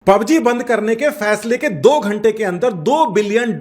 PUBG बंद करने के फैसले के 2 घंटे के अंदर $2 बिलियन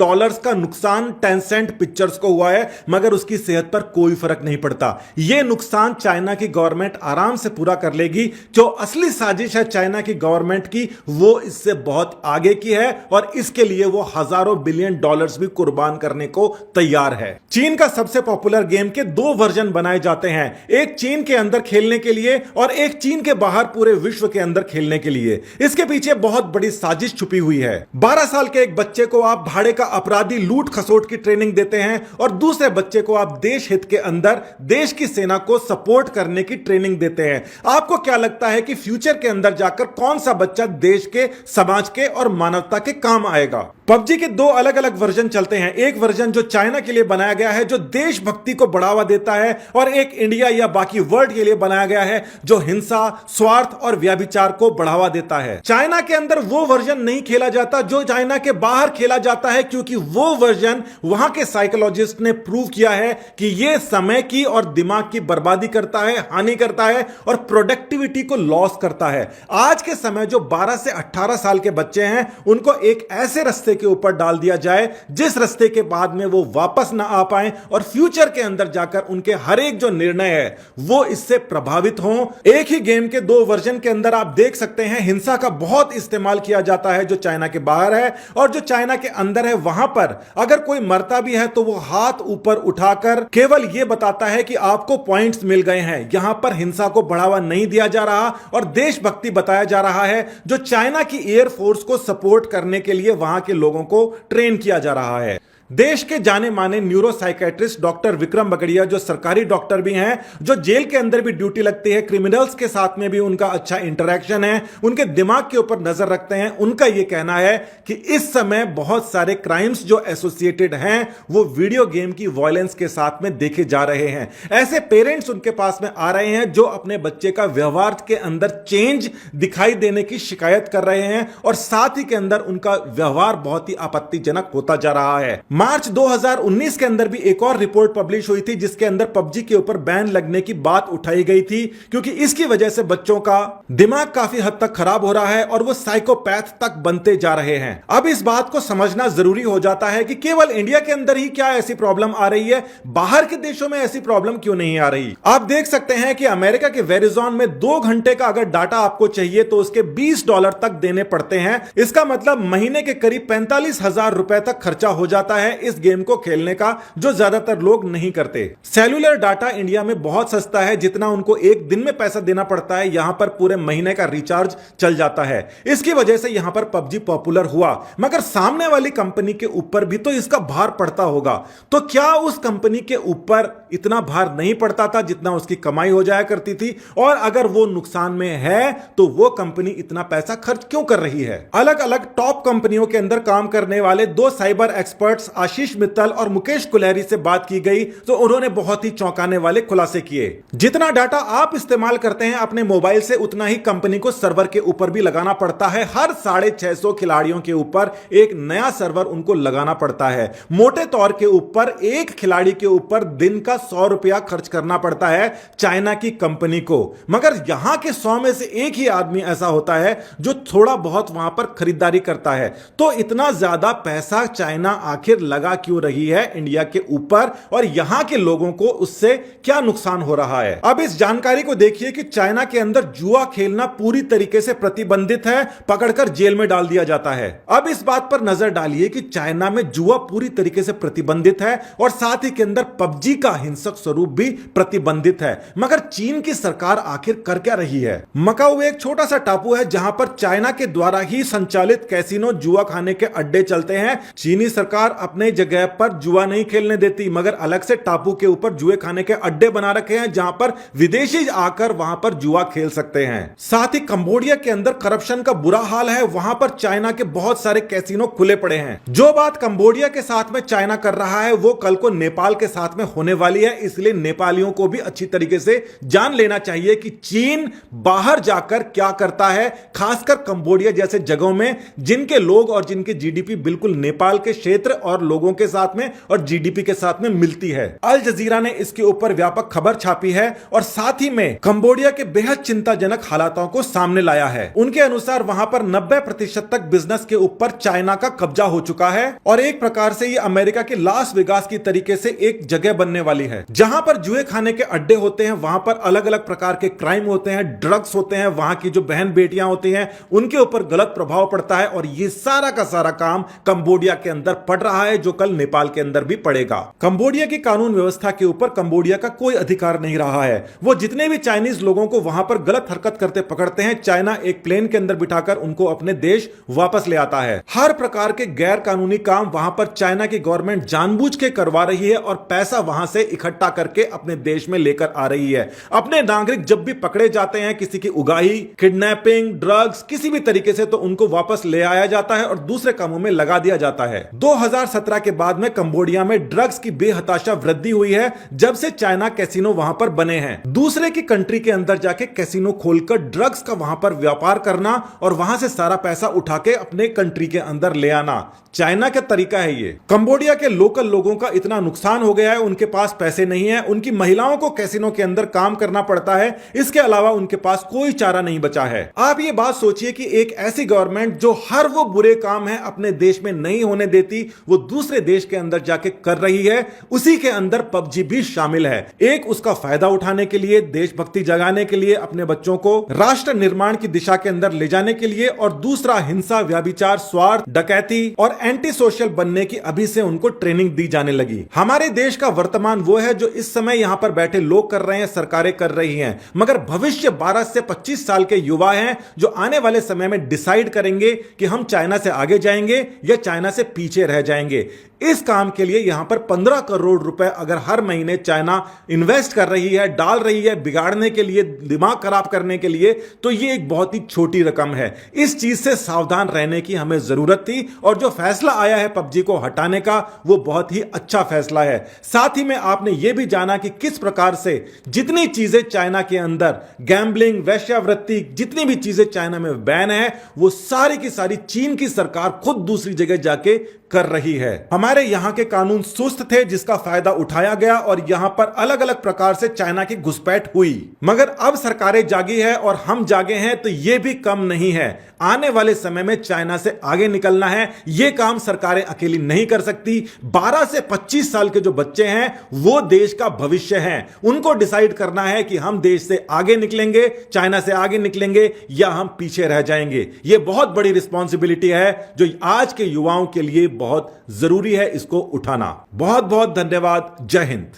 का नुकसान टेंसेंट पिक्चर्स को हुआ है, मगर उसकी सेहत पर कोई फर्क नहीं पड़ता। यह नुकसान चाइना की गवर्नमेंट आराम से पूरा कर लेगी। जो असली साजिश है चाइना की गवर्नमेंट की, वो इससे बहुत आगे की है और इसके लिए वो हजारों बिलियन डॉलर्स भी कुर्बान करने को तैयार है। चीन का सबसे पॉपुलर गेम के 2 वर्जन बनाए जाते हैं, एक चीन के अंदर खेलने के लिए और एक चीन के बाहर पूरे विश्व के अंदर खेलने के लिए। इसके पीछे बहुत बड़ी साजिश छुपी हुई है। 12 साल के एक बच्चे को आप भाड़े का अपराधी लूट खसोट की ट्रेनिंग देते हैं और दूसरे बच्चे को आप देश हित के अंदर देश की सेना को सपोर्ट करने की ट्रेनिंग देते हैं। आपको क्या लगता है कि फ्यूचर के अंदर जाकर कौन सा बच्चा देश के, समाज के और मानवता के काम आएगा? पबजी के 2 अलग अलग वर्जन चलते हैं। एक वर्जन जो चाइना के लिए बनाया गया है, जो देशभक्ति को बढ़ावा देता है, और एक इंडिया या बाकी वर्ल्ड के लिए बनाया गया है, जो हिंसा, स्वार्थ और व्यभिचार को बढ़ावा देता है। चाइना के अंदर वो वर्जन नहीं खेला जाता जो चाइना के बाहर खेला जाता है, क्योंकि वो वर्जन वहां के साइकोलॉजिस्ट ने प्रूव किया है कि यह समय की और दिमाग की बर्बादी करता है, हानि करता है और प्रोडक्टिविटी को लॉस करता है। आज के समय जो 12 से 18 साल के बच्चे हैं, उनको एक ऐसे रास्ते के ऊपर डाल दिया जाए जिस रास्ते के बाद में वो वापस ना आ पाए और फ्यूचर के अंदर जाकर उनके हर एक जो निर्णय है वो इससे प्रभावित हों। एक ही गेम के 2 वर्जन के अंदर आप देख सकते हैं हिंसा का बहुत इस्तेमाल किया जाता है, जो चाइना के बाहर है, और जो चाइना के अंदर है वहां पर अगर कोई मरता भी है तो वो हाथ ऊपर उठाकर केवल यह बताता है कि आपको पॉइंट्स मिल गए हैं। यहां पर हिंसा को बढ़ावा नहीं दिया जा रहा और देशभक्ति बताया जा रहा है, जो चाइना की एयरफोर्स को सपोर्ट करने के लिए वहां के लोगों को ट्रेन किया जा रहा है। देश के जाने माने neuro psychiatrist doctor Vikram Bagadia, जो सरकारी डॉक्टर भी हैं, जो जेल के अंदर भी ड्यूटी लगती है, क्रिमिनल्स के साथ में भी उनका अच्छा इंटरेक्शन है, उनके दिमाग के ऊपर नजर रखते हैं, उनका यह कहना है कि इस समय बहुत सारे क्राइम्स जो एसोसिएटेड हैं वो वीडियो गेम की वायलेंस के साथ में देखे जा रहे हैं। ऐसे पेरेंट्स उनके पास में आ रहे हैं जो अपने बच्चे का व्यवहार के अंदर चेंज दिखाई देने की शिकायत कर रहे हैं और साथ ही के अंदर उनका व्यवहार बहुत ही आपत्तिजनक होता जा रहा है। मार्च 2019 के अंदर भी एक और रिपोर्ट पब्लिश हुई थी जिसके अंदर पबजी के ऊपर बैन लगने की बात उठाई गई थी, क्योंकि इसकी वजह से बच्चों का दिमाग काफी हद तक खराब हो रहा है और वो साइकोपैथ तक बनते जा रहे हैं। अब इस बात को समझना जरूरी हो जाता है कि केवल इंडिया के अंदर ही क्या ऐसी प्रॉब्लम आ रही है, बाहर के देशों में ऐसी प्रॉब्लम क्यों नहीं आ रही? आप देख सकते हैं कि अमेरिका के वेरिजोन में 2 घंटे का अगर डाटा आपको चाहिए तो उसके $20 तक देने पड़ते हैं। इसका मतलब महीने के करीब 45,000 रुपए तक खर्चा हो जाता है इस गेम को खेलने का, जो ज्यादातर लोग नहीं करते। सेल्यूलर डाटा इंडिया में बहुत सस्ता है, जितना उनको एक दिन में पैसा देना पड़ता है यहां पर पूरे महीने का रिचार्ज चल जाता है। इसकी वजह से यहां पर पबजी पॉपुलर हुआ, मगर सामने वाली कंपनी के ऊपर भी तो इसका भार पड़ता होगा। तो क्या उस कंपनी के ऊपर इतना भार नहीं पड़ता था जितना उसकी कमाई हो जाया करती थी? और अगर वो नुकसान में है तो वो कंपनी इतना पैसा खर्च क्यों कर रही है? अलग अलग टॉप कंपनियों के अंदर काम करने वाले 2 साइबर एक्सपर्ट्स आशीष मित्तल और मुकेश कुलहरी से बात की गई तो उन्होंने बहुत ही चौंकाने वाले खुलासे किए। जितना डाटा आप इस्तेमाल करते हैं अपने मोबाइल से, उतना ही कंपनी को सर्वर के ऊपर भी लगाना पड़ता है। हर 650 खिलाड़ियों के ऊपर एक नया सर्वर उनको लगाना पड़ता है। मोटे तौर के ऊपर एक खिलाड़ी के ऊपर दिन का ₹100 खर्च करना पड़ता है चाइना की कंपनी को, मगर यहां के 100 में से एक ही आदमी ऐसा होता है जो थोड़ा बहुत वहां पर खरीदारी करता है। तो इतना ज्यादा पैसा चाइना आखिर लगा क्यों रही है इंडिया के ऊपर, और यहां के लोगों को उससे क्या नुकसान हो रहा है? अब इस जानकारी को देखिए कि चाइना के अंदर जुआ खेलना पूरी तरीके से प्रतिबंधित है, पकड़कर जेल में डाल दिया जाता है। अब इस बात पर नजर डालिए कि चाइना में जुआ पूरी तरीके से प्रतिबंधित है और साथ ही के अंदर पबजी का हिंसक स्वरूप भी प्रतिबंधित है, मगर चीन की सरकार आखिर कर क्या रही है? मकाऊ एक छोटा सा टापू है जहां पर चाइना के द्वारा ही संचालित कैसीनो, जुआ खाने के अड्डे चलते हैं। चीनी सरकार अपने जगह पर जुआ नहीं खेलने देती, मगर अलग से टापू के ऊपर जुए खाने के अड्डे बना रखे हैं जहां पर विदेशी आकर वहां पर जुआ खेल सकते हैं। साथ ही कंबोडिया के अंदर करप्शन का बुरा हाल है, वहां पर चाइना के बहुत सारे कैसीनो खुले पड़े हैं। जो बात कंबोडिया के साथ में चाइना कर रहा है वो कल को नेपाल के साथ में होने वाली है, इसलिए नेपालियों को भी अच्छी तरीके से जान लेना चाहिए कि चीन बाहर जाकर क्या करता है, खासकर कंबोडिया जैसे जगहों में जिनके लोग और जिनके जीडीपी बिल्कुल नेपाल के क्षेत्र और और लोगों के साथ में और जीडीपी के साथ में मिलती है। अल जजीरा ने इसके ऊपर व्यापक खबर छापी है और साथ ही में कंबोडिया के बेहद चिंताजनक हालातों को सामने लाया है। उनके अनुसार वहां पर 90% तक बिजनेस के ऊपर चाइना का कब्जा हो चुका है और एक प्रकार से ये अमेरिका के लास वेगास की तरीके से एक जगह बनने वाली है, जहां पर जुए खाने के अड्डे होते हैं, वहां पर अलग अलग प्रकार के क्राइम होते हैं, ड्रग्स होते हैं, वहां की जो बहन बेटियां होती हैं उनके ऊपर गलत प्रभाव पड़ता है और ये सारा का सारा काम कंबोडिया के अंदर पड़ रहा है, जो कल नेपाल के अंदर भी पड़ेगा। कंबोडिया की कानून व्यवस्था के ऊपर कंबोडिया का कोई अधिकार नहीं रहा है। वो जितने भी चाइनीज लोगों को वहां पर गलत हरकत करते पकड़ते हैं, चाइना एक प्लेन के अंदर बिठाकर उनको अपने देश वापस ले आता है। हर प्रकार के गैर कानूनी काम वहां पर चाइना की गवर्नमेंट जानबूझ के करवा रही है और पैसा वहां से इकट्ठा करके अपने देश में लेकर आ रही है। अपने नागरिक जब भी पकड़े जाते हैं किसी की उगाही, किडनैपिंग, ड्रग्स, किसी भी तरीके से, तो उनको वापस ले आया जाता है और दूसरे कामों में लगा दिया जाता है। 2017 के बाद में कंबोडिया में ड्रग्स की बेहताशा वृद्धि हुई है, जब से चाइना कैसीनो वहां पर बने हैं। दूसरे की कंट्री के अंदर जाके कैसीनो खोलकर ड्रग्स का वहां पर व्यापार करना और वहां से सारा पैसा उठा के अपने कंट्री के अंदर ले आना, चाइना का तरीका है ये। कंबोडिया के लोकल लोगों का इतना नुकसान हो गया है, उनके पास पैसे नहीं है, उनकी महिलाओं को कैसीनो के अंदर काम करना पड़ता है, इसके अलावा उनके पास कोई चारा नहीं बचा है। आप ये बात सोचिए कि एक ऐसी गवर्नमेंट जो हर वो बुरे काम है अपने देश में नहीं होने देती, वो दूसरे देश के अंदर जाके कर रही है, उसी के अंदर पबजी भी शामिल है। एक उसका फायदा उठाने के लिए, देशभक्ति जगाने के लिए, अपने बच्चों को राष्ट्र निर्माण की दिशा के अंदर ले जाने के लिए, और दूसरा हिंसा, व्यभिचार, स्वार्थ, डकैती और एंटी सोशल बनने की अभी से उनको ट्रेनिंग दी जाने लगी। हमारे देश का वर्तमान वो है जो इस समय यहां पर बैठे लोग कर रहे हैं, सरकारें कर रही हैं, मगर भविष्य 12 से 25 साल के युवा हैं जो आने वाले समय में डिसाइड करेंगे कि हम चाइना से आगे जाएंगे या चाइना से पीछे रह जाएंगे। इस काम के लिए यहां पर 15 करोड़ रुपए अगर हर महीने चाइना इन्वेस्ट कर रही है, डाल रही है बिगाड़ने के लिए, दिमाग खराब करने के लिए, तो यह एक बहुत ही छोटी रकम है। इस चीज से सावधान रहने की हमें जरूरत थी और जो फैसला आया है पबजी को हटाने का, वो बहुत ही अच्छा फैसला है। साथ ही में आपने यह भी जाना कि किस प्रकार से जितनी चीजें चाइना के अंदर, गैम्बलिंग, वेश्यावृत्ति, जितनी भी चीजें चाइना में बैन है, वो सारी की सारी चीन की सरकार खुद दूसरी जगह जाके कर रही है। हमारे यहां के कानून सुस्त थे, जिसका फायदा उठाया गया और यहां पर अलग अलग प्रकार से चाइना की घुसपैठ हुई, मगर अब सरकारें जागी है और हम जागे हैं, तो यह भी कम नहीं है। आने वाले समय में चाइना से आगे निकलना है, यह काम सरकारें अकेली नहीं कर सकती। 12 से 25 साल के जो बच्चे हैं वो देश का भविष्य हैं, उनको डिसाइड करना है कि हम देश से आगे निकलेंगे, चाइना से आगे निकलेंगे या हम पीछे रह जाएंगे। यह बहुत बड़ी रिस्पॉन्सिबिलिटी है जो आज के युवाओं के लिए बहुत जरूरी है इसको उठाना। बहुत बहुत धन्यवाद। जय हिंद।